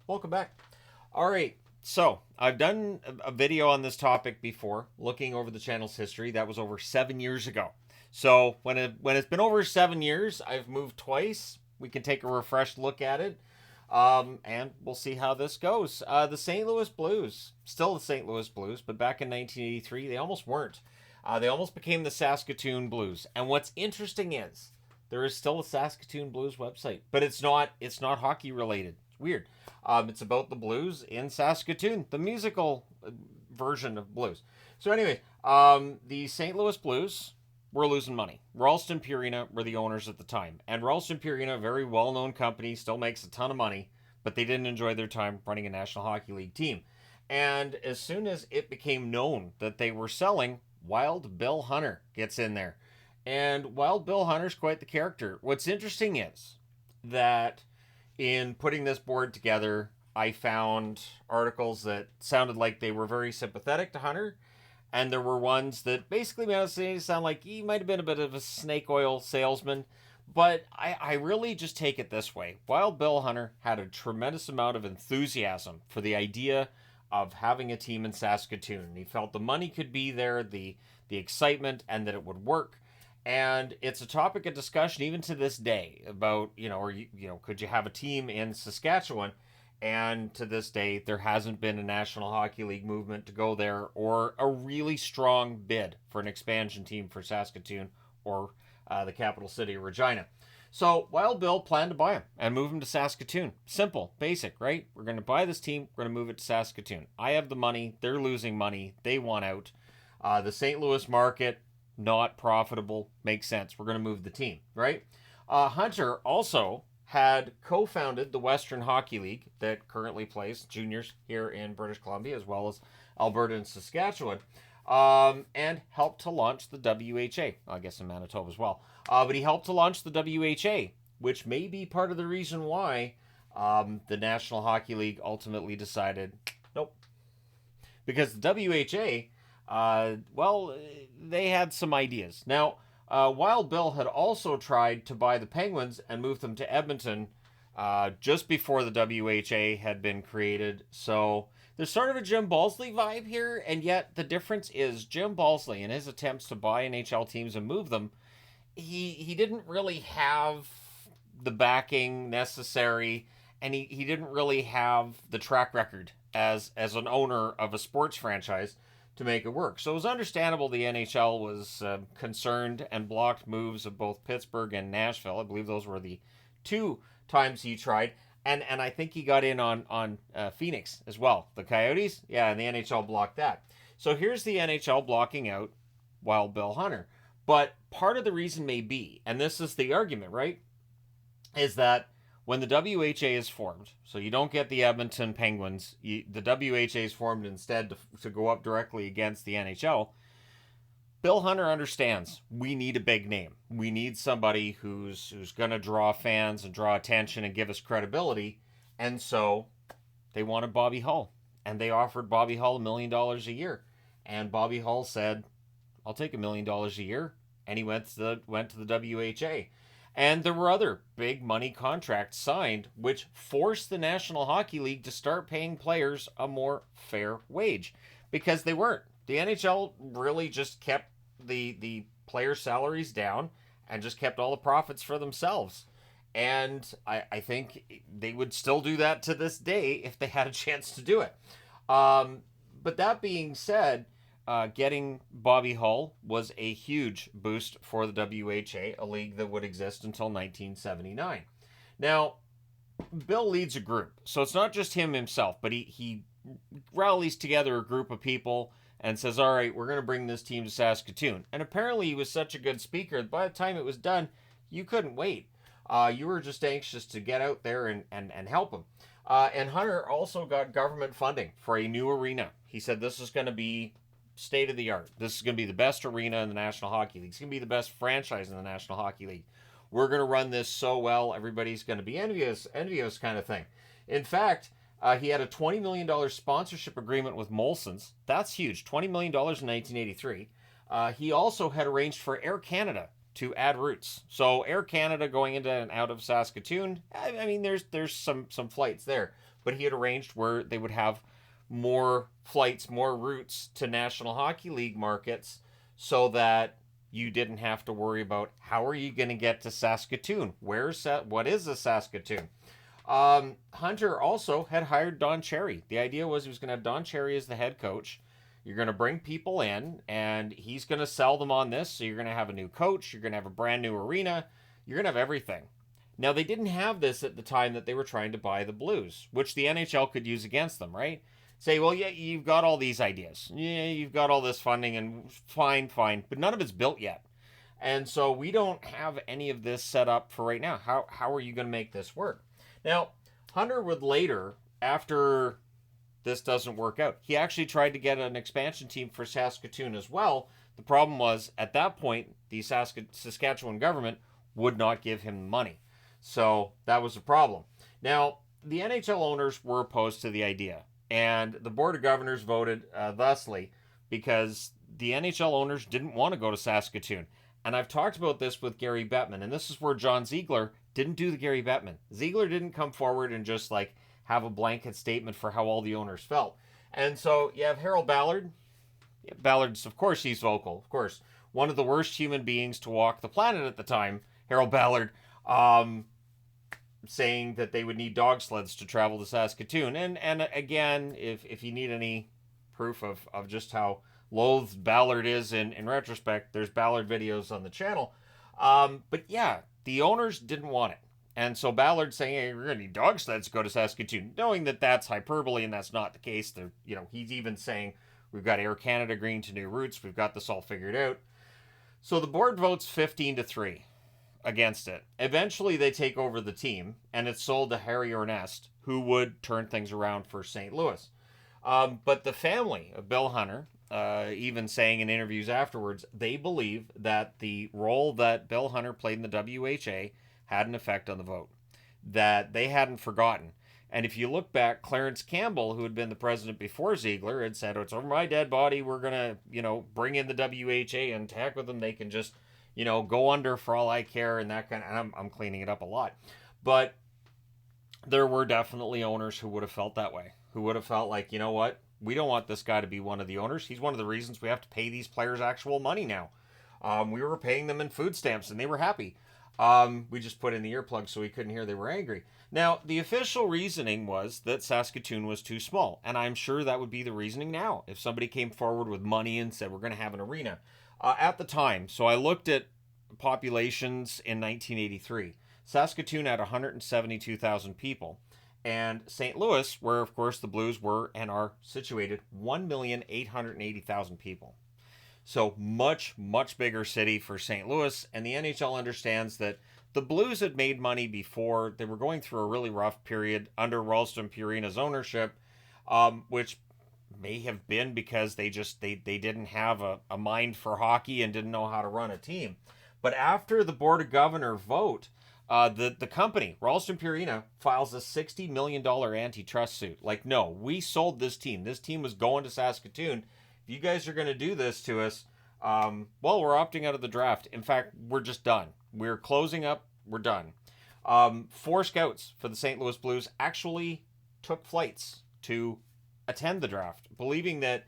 Welcome back. All right, so I've done a video on this topic before, looking over the channel's history. That was over 7 years ago. So when it's been over 7 years, I've moved twice. We can take a refreshed look at it, and we'll see how this goes. The St. Louis Blues, still the St. Louis Blues, but back in 1983, they almost weren't. They almost became the Saskatoon Blues. And what's interesting is there is still a Saskatoon Blues website, but it's not hockey related. It's weird. It's about the Blues in Saskatoon, the musical version of Blues. So anyway, the St. Louis Blues were losing money. Ralston Purina were the owners at the time. And Ralston Purina, a very well-known company, still makes a ton of money, but they didn't enjoy their time running a National Hockey League team. And as soon as it became known that they were selling, Wild Bill Hunter gets in there. And Wild Bill Hunter's quite the character. What's interesting is that in putting this board together, I found articles that sounded like they were very sympathetic to Hunter, and there were ones that basically made it sound like he might have been a bit of a snake oil salesman. But I really just take it this way. Wild Bill Hunter had a tremendous amount of enthusiasm for the idea of having a team in Saskatoon. He felt the money could be there, the excitement, and that it would work. And it's a topic of discussion even to this day about, could you have a team in Saskatchewan? And to this day, there hasn't been a National Hockey League movement to go there or a really strong bid for an expansion team for Saskatoon or the capital city of Regina. So Wild Bill planned to buy him and move him to Saskatoon. Simple, basic, right? We're going to buy this team. We're going to move it to Saskatoon. I have the money. They're losing money. They want out. The St. Louis market, not profitable. Makes sense. We're going to move the team, right? Hunter also had co-founded the Western Hockey League that currently plays juniors here in British Columbia as well as Alberta and Saskatchewan, and helped to launch the WHA, I guess in Manitoba as well. But he helped to launch the WHA, which may be part of the reason why the National Hockey League ultimately decided, nope. Because the WHA, they had some ideas. Now, Wild Bill had also tried to buy the Penguins and move them to Edmonton just before the WHA had been created. So there's sort of a Jim Balsley vibe here, and yet the difference is Jim Balsley, in his attempts to buy NHL teams and move them, he didn't really have the backing necessary, and he didn't really have the track record as an owner of a sports franchise to make it work. So it was understandable the NHL was concerned and blocked moves of both Pittsburgh and Nashville. I believe those were the two times he tried. And I think he got in on Phoenix as well. The Coyotes, yeah, and the NHL blocked that. So here's the NHL blocking out Wild Bill Hunter. But part of the reason may be, and this is the argument, right, is that when the WHA is formed, so you don't get the Edmonton Penguins, the WHA is formed instead to go up directly against the NHL. Bill Hunter understands we need a big name. We need somebody who's going to draw fans and draw attention and give us credibility. And so they wanted Bobby Hull. And they offered Bobby Hull $1 million a year. And Bobby Hull said, I'll take $1 million a year. And he went to the WHA. And there were other big money contracts signed, which forced the National Hockey League to start paying players a more fair wage. Because they weren't. The NHL really just kept the players' salaries down and just kept all the profits for themselves. And I think they would still do that to this day if they had a chance to do it. But that being said, getting Bobby Hull was a huge boost for the WHA, a league that would exist until 1979. Now, Bill leads a group, so it's not just him himself, but he rallies together a group of people and says, all right, we're going to bring this team to Saskatoon. And apparently he was such a good speaker that by the time it was done, you couldn't wait. You were just anxious to get out there and help him. And Hunter also got government funding for a new arena. He said this is going to be state of the art. This is going to be the best arena in the National Hockey League. It's going to be the best franchise in the National Hockey League. We're going to run this so well, everybody's going to be envious kind of thing. In fact, he had a $20 million sponsorship agreement with Molson's. That's huge. $20 million in 1983. He also had arranged for Air Canada to add routes. So Air Canada going into and out of Saskatoon, I mean, there's some flights there, but he had arranged where they would have more flights, more routes to National Hockey League markets, so that you didn't have to worry about how are you going to get to Saskatoon? What is a Saskatoon? Hunter also had hired Don Cherry. The idea was he was going to have Don Cherry as the head coach. You're going to bring people in, and he's going to sell them on this. So you're going to have a new coach. You're going to have a brand new arena. You're going to have everything. Now, they didn't have this at the time that they were trying to buy the Blues, which the NHL could use against them, right? Say, well, yeah, you've got all these ideas. Yeah, you've got all this funding, and fine, but none of it's built yet. And so we don't have any of this set up for right now. How are you going to make this work? Now, Hunter would later, after this doesn't work out, he actually tried to get an expansion team for Saskatoon as well. The problem was, at that point, the Saskatchewan government would not give him money. So that was a problem. Now, the NHL owners were opposed to the idea, and the Board of Governors voted thusly because the NHL owners didn't want to go to Saskatoon. And I've talked about this with Gary Bettman, and this is where John Ziegler didn't do the Gary Bettman. Ziegler didn't come forward and just like have a blanket statement for how all the owners felt. And so you have Harold Ballard. Yeah, Ballard's, of course, he's vocal. Of course, one of the worst human beings to walk the planet at the time, Harold Ballard, saying that they would need dog sleds to travel to Saskatoon. And again, if you need any proof of just how loathed Ballard is in retrospect, there's Ballard videos on the channel. But yeah, the owners didn't want it. And so Ballard saying, hey, we're going to need dog sleds to go to Saskatoon, knowing that that's hyperbole and that's not the case. He's even saying, we've got Air Canada agreeing to new routes. We've got this all figured out. So the board votes 15-3 against it. Eventually they take over the team, and it's sold to Harry Ornest, who would turn things around for St. Louis. But the family of Bill Hunter, even saying in interviews afterwards, they believe that the role that Bill Hunter played in the WHA had an effect on the vote, that they hadn't forgotten. And if you look back, Clarence Campbell, who had been the president before Ziegler, had said, oh, it's over my dead body. We're going to, bring in the WHA and heck with them. They can just, go under for all I care and that kind of, and I'm cleaning it up a lot. But there were definitely owners who would have felt that way, who would have felt like, you know what? We don't want this guy to be one of the owners. He's one of the reasons we have to pay these players actual money now. We were paying them in food stamps and they were happy. We just put in the earplugs so we couldn't hear they were angry. Now, the official reasoning was that Saskatoon was too small, and I'm sure that would be the reasoning now if somebody came forward with money and said we're going to have an arena. At the time, so I looked at populations in 1983. Saskatoon had 172,000 people, and St. Louis, where of course the Blues were and are situated, 1,880,000 people. So much, much bigger city for St. Louis, and the NHL understands that the Blues had made money before. They were going through a really rough period under Ralston Purina's ownership, which may have been because they didn't have a mind for hockey and didn't know how to run a team. But after the Board of Governors vote, the company, Ralston Purina, files a $60 million antitrust suit. Like, no, we sold this team. This team was going to Saskatoon. If you guys are going to do this to us, well, we're opting out of the draft. In fact, we're just done. We're closing up. We're done. 4 scouts for the St. Louis Blues actually took flights to attend the draft, believing that,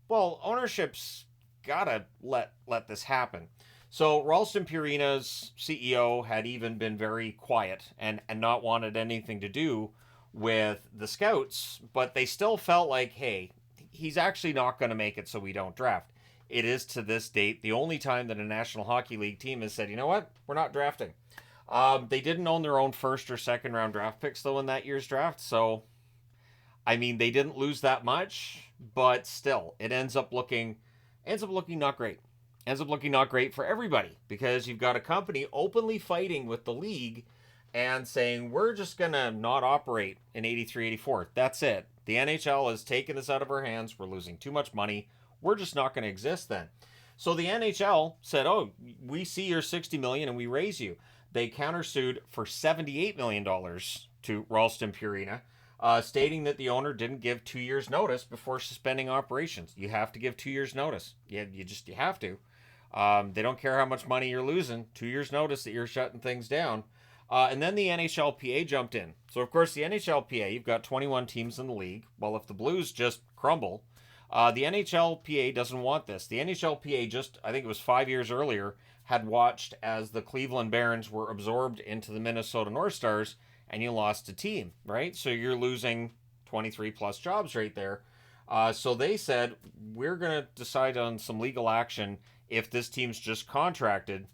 well, ownership's got to let this happen. So Ralston Purina's CEO had even been very quiet and not wanted anything to do with the scouts, but they still felt like, hey, he's actually not going to make it, so we don't draft. It is to this date the only time that a National Hockey League team has said, you know what, we're not drafting. They didn't own their own first or second round draft picks though in that year's draft, so I mean they didn't lose that much, but still it ends up looking not great. Ends up looking not great for everybody because you've got a company openly fighting with the league and saying we're just gonna not operate in 83-84. That's it. The NHL has taken this out of our hands. We're losing too much money. We're just not going to exist then. So the NHL said, oh, we see your $60 million and we raise you. They countersued for $78 million to Ralston Purina, stating that the owner didn't give 2 years notice before suspending operations. You have to give 2 years notice. You have to. They don't care how much money you're losing. 2 years notice that you're shutting things down. And then the NHLPA jumped in. So, of course, the NHLPA, you've got 21 teams in the league. Well, if the Blues just crumble, the NHLPA doesn't want this. The NHLPA just, I think it was 5 years earlier, had watched as the Cleveland Barons were absorbed into the Minnesota North Stars, and you lost a team, right? So you're losing 23 plus jobs right there. So they said, we're going to decide on some legal action if this team's just contracted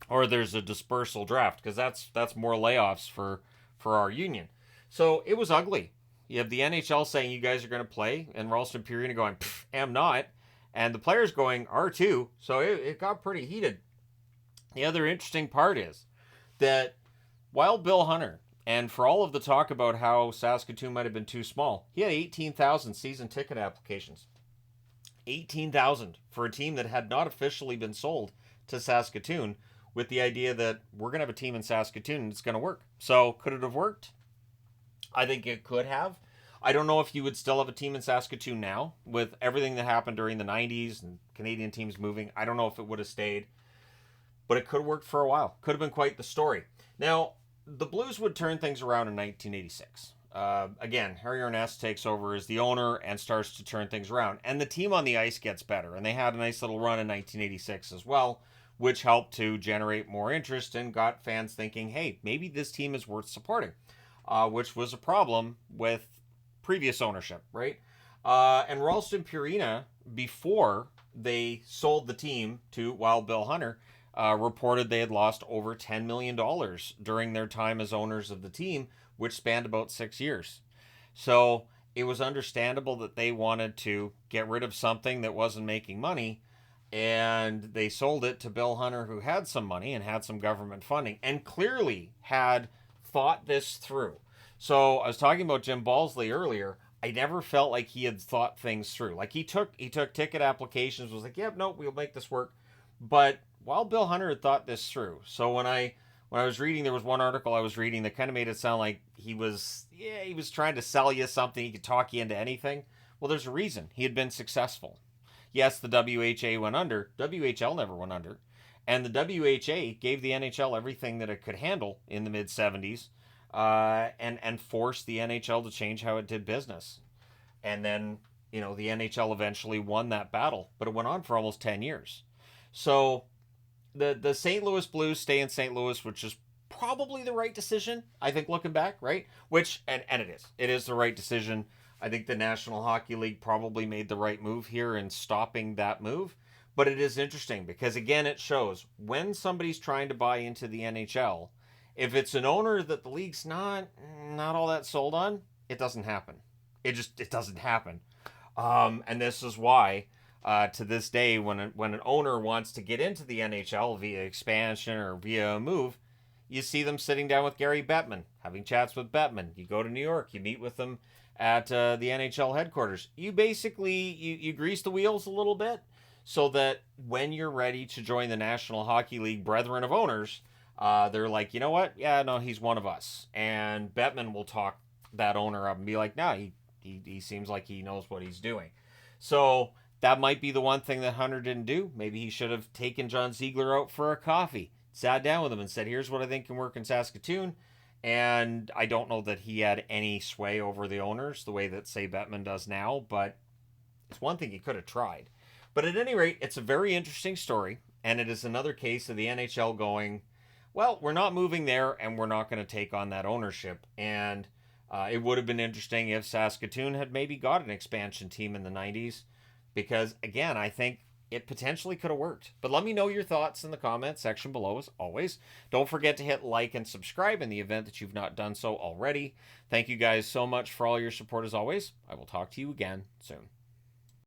or there's a dispersal draft, because that's more layoffs for our union. So it was ugly. You have the NHL saying you guys are going to play, and Ralston Purina going, am not, and the players going, are too. So it got pretty heated. The other interesting part is that while Bill Hunter, and for all of the talk about how Saskatoon might have been too small, he had 18,000 season ticket applications. 18,000 for a team that had not officially been sold to Saskatoon, with the idea that we're going to have a team in Saskatoon and it's going to work. So could it have worked? I think it could have. I don't know if you would still have a team in Saskatoon now with everything that happened during the 90s and Canadian teams moving. I don't know if it would have stayed, but it could have worked for a while. Could have been quite the story. Now, the Blues would turn things around in 1986. Again, Harry Arness takes over as the owner and starts to turn things around. And the team on the ice gets better. And they had a nice little run in 1986 as well, which helped to generate more interest and got fans thinking, hey, maybe this team is worth supporting, which was a problem with previous ownership, right? And Ralston Purina, before they sold the team to Wild Bill Hunter, reported they had lost over $10 million during their time as owners of the team, which spanned about 6 years. So it was understandable that they wanted to get rid of something that wasn't making money, and they sold it to Bill Hunter, who had some money and had some government funding and clearly had thought this through. So I was talking about Jim Balsley earlier. I never felt like he had thought things through. Like he took ticket applications, was like, yep, nope, we'll make this work. But while Bill Hunter had thought this through. So when I was reading, there was one article I was reading that kind of made it sound like he was trying to sell you something. He could talk you into anything. Well, there's a reason. He had been successful. Yes, the WHA went under. WHL never went under. And the WHA gave the NHL everything that it could handle in the mid-70s and forced the NHL to change how it did business. And then, the NHL eventually won that battle. But it went on for almost 10 years. So the St. Louis Blues stay in St. Louis, which is probably the right decision, I think, looking back, right? Which, and it is. It is the right decision. I think the National Hockey League probably made the right move here in stopping that move. But it is interesting because, again, it shows when somebody's trying to buy into the NHL, if it's an owner that the league's not all that sold on, it doesn't happen. It doesn't happen. And this is why, to this day, when an owner wants to get into the NHL via expansion or via a move, you see them sitting down with Gary Bettman, having chats with Bettman. You go to New York, you meet with them at the NHL headquarters. You basically, you grease the wheels a little bit so that when you're ready to join the National Hockey League Brethren of Owners, they're like, you know what? Yeah, no, he's one of us. And Bettman will talk that owner up and be like, no, he seems like he knows what he's doing. So that might be the one thing that Hunter didn't do. Maybe he should have taken John Ziegler out for a coffee, sat down with him and said, here's what I think can work in Saskatoon. And I don't know that he had any sway over the owners the way that, say, Bettman does now, but it's one thing he could have tried. But at any rate, it's a very interesting story, and it is another case of the NHL going, well, we're not moving there, and we're not going to take on that ownership. And it would have been interesting if Saskatoon had maybe got an expansion team in the 90s, because, again, I think it potentially could have worked. But let me know your thoughts in the comments section below, as always. Don't forget to hit like and subscribe in the event that you've not done so already. Thank you guys so much for all your support, as always. I will talk to you again soon.